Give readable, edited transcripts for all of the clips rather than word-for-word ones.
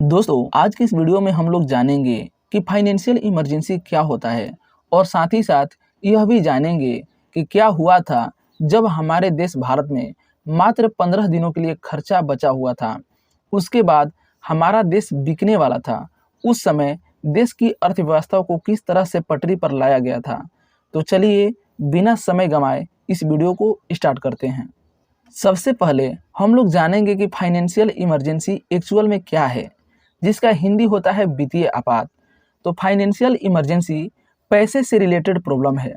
दोस्तों, आज की इस वीडियो में हम लोग जानेंगे कि फाइनेंशियल इमरजेंसी क्या होता है और साथ ही साथ यह भी जानेंगे कि क्या हुआ था जब हमारे देश भारत में मात्र 15 दिनों के लिए खर्चा बचा हुआ था। उसके बाद हमारा देश बिकने वाला था। उस समय देश की अर्थव्यवस्था को किस तरह से पटरी पर लाया गया था। तो चलिए बिना समय गंवाए इस वीडियो को स्टार्ट करते हैं। सबसे पहले हम लोग जानेंगे कि फाइनेंशियल इमरजेंसी एक्चुअल में क्या है, जिसका हिंदी होता है वित्तीय आपात। तो फाइनेंशियल इमरजेंसी पैसे से रिलेटेड प्रॉब्लम है।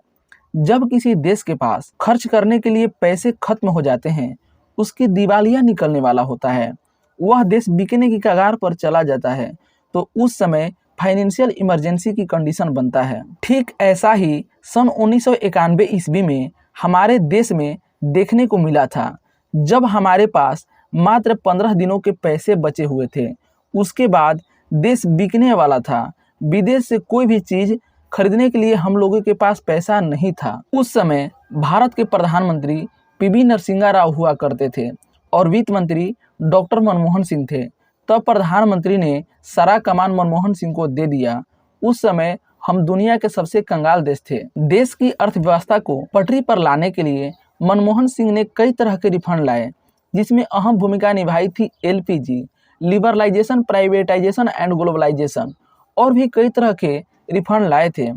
जब किसी देश के पास खर्च करने के लिए पैसे खत्म हो जाते हैं, उसकी दिवालिया निकलने वाला होता है, वह देश बिकने की कगार पर चला जाता है, तो उस समय फाइनेंशियल इमरजेंसी की कंडीशन बनता है। ठीक ऐसा ही सन 1991 ईस्वी में हमारे देश में देखने को मिला था, जब हमारे पास मात्र 15 दिनों के पैसे बचे हुए थे। उसके बाद देश बिकने वाला था। विदेश से कोई भी चीज़ खरीदने के लिए हम लोगों के पास पैसा नहीं था। उस समय भारत के प्रधानमंत्री पीवी नरसिंहा राव हुआ करते थे और वित्त मंत्री डॉक्टर मनमोहन सिंह थे। तब प्रधानमंत्री ने सारा कमान मनमोहन सिंह को दे दिया। उस समय हम दुनिया के सबसे कंगाल देश थे। देश की अर्थव्यवस्था को पटरी पर लाने के लिए मनमोहन सिंह ने कई तरह के रिफंड लाए, जिसमें अहम भूमिका निभाई थी LPG, liberalisation, privatisation and globalisation और भी कई तरह के रिफंड लाए थे,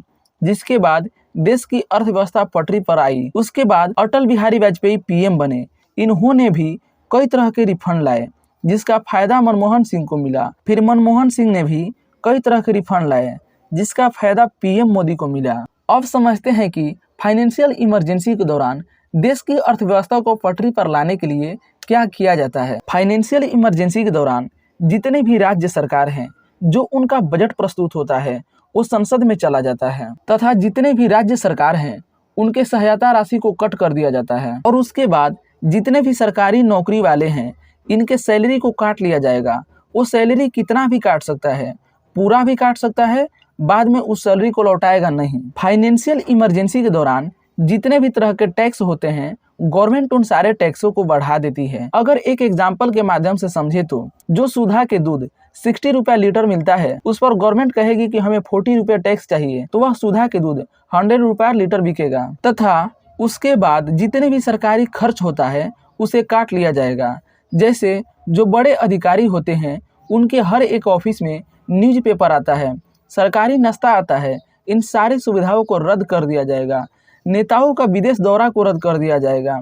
जिसके बाद देश की अर्थव्यवस्था पटरी पर आई। उसके बाद अटल बिहारी वाजपेयी पीएम बने। इन्होंने भी कई तरह के रिफंड लाए, जिसका फायदा मनमोहन सिंह को मिला। फिर मनमोहन सिंह ने भी कई तरह के रिफंड लाए, जिसका फायदा पीएम मोदी को मिला। अब समझते हैं कि फाइनेंशियल इमरजेंसी के दौरान देश की अर्थव्यवस्था को पटरी पर लाने के लिए क्या किया जाता है। फाइनेंशियल इमरजेंसी के दौरान जितने भी राज्य सरकार हैं, जो उनका बजट प्रस्तुत होता है वो संसद में चला जाता है, तथा जितने भी राज्य सरकार हैं उनके सहायता राशि को कट कर दिया जाता है। और उसके बाद जितने भी सरकारी नौकरी वाले हैं, इनके सैलरी को काट लिया जाएगा। वो सैलरी कितना भी काट सकता है, पूरा भी काट सकता है, बाद में उस सैलरी को लौटाएगा नहीं। फाइनेंशियल इमरजेंसी के दौरान जितने भी तरह के टैक्स होते हैं, गवर्नमेंट उन सारे टैक्सों को बढ़ा देती है। अगर एक एग्जाम्पल के माध्यम से समझे तो जो सुधा के दूध 60 रुपया लीटर मिलता है, उस पर गवर्नमेंट कहेगी कि हमें 40 रुपया टैक्स चाहिए, तो वह सुधा के दूध 100 रुपया लीटर बिकेगा। तथा उसके बाद जितने भी सरकारी खर्च होता है उसे काट लिया जाएगा। जैसे जो बड़े अधिकारी होते हैं, उनके हर एक ऑफिस में न्यूज़पेपर आता है, सरकारी नाश्ता आता है, इन सारी सुविधाओं को रद्द कर दिया जाएगा। नेताओं का विदेश दौरा को रद्द कर दिया जाएगा।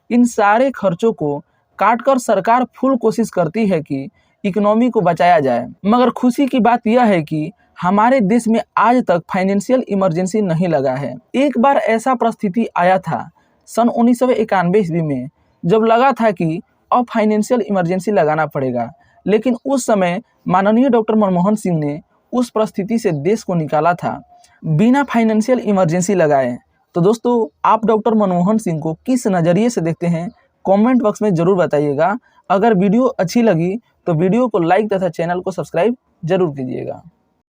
इन सारे खर्चों को काटकर सरकार फुल कोशिश करती है कि इकोनॉमी को बचाया जाए। मगर खुशी की बात यह है कि हमारे देश में आज तक फाइनेंशियल इमरजेंसी नहीं लगा है। एक बार ऐसा परिस्थिति आया था सन 1991 ईस्वी में, जब लगा था कि अब फाइनेंशियल इमरजेंसी लगाना पड़ेगा, लेकिन उस समय माननीय डॉक्टर मनमोहन सिंह ने उस परिस्थिति से देश को निकाला था बिना फाइनेंशियल इमरजेंसी लगाए। तो दोस्तों, आप डॉक्टर मनमोहन सिंह को किस नज़रिए से देखते हैं, कमेंट बॉक्स में ज़रूर बताइएगा। अगर वीडियो अच्छी लगी तो वीडियो को लाइक तथा चैनल को सब्सक्राइब जरूर कीजिएगा।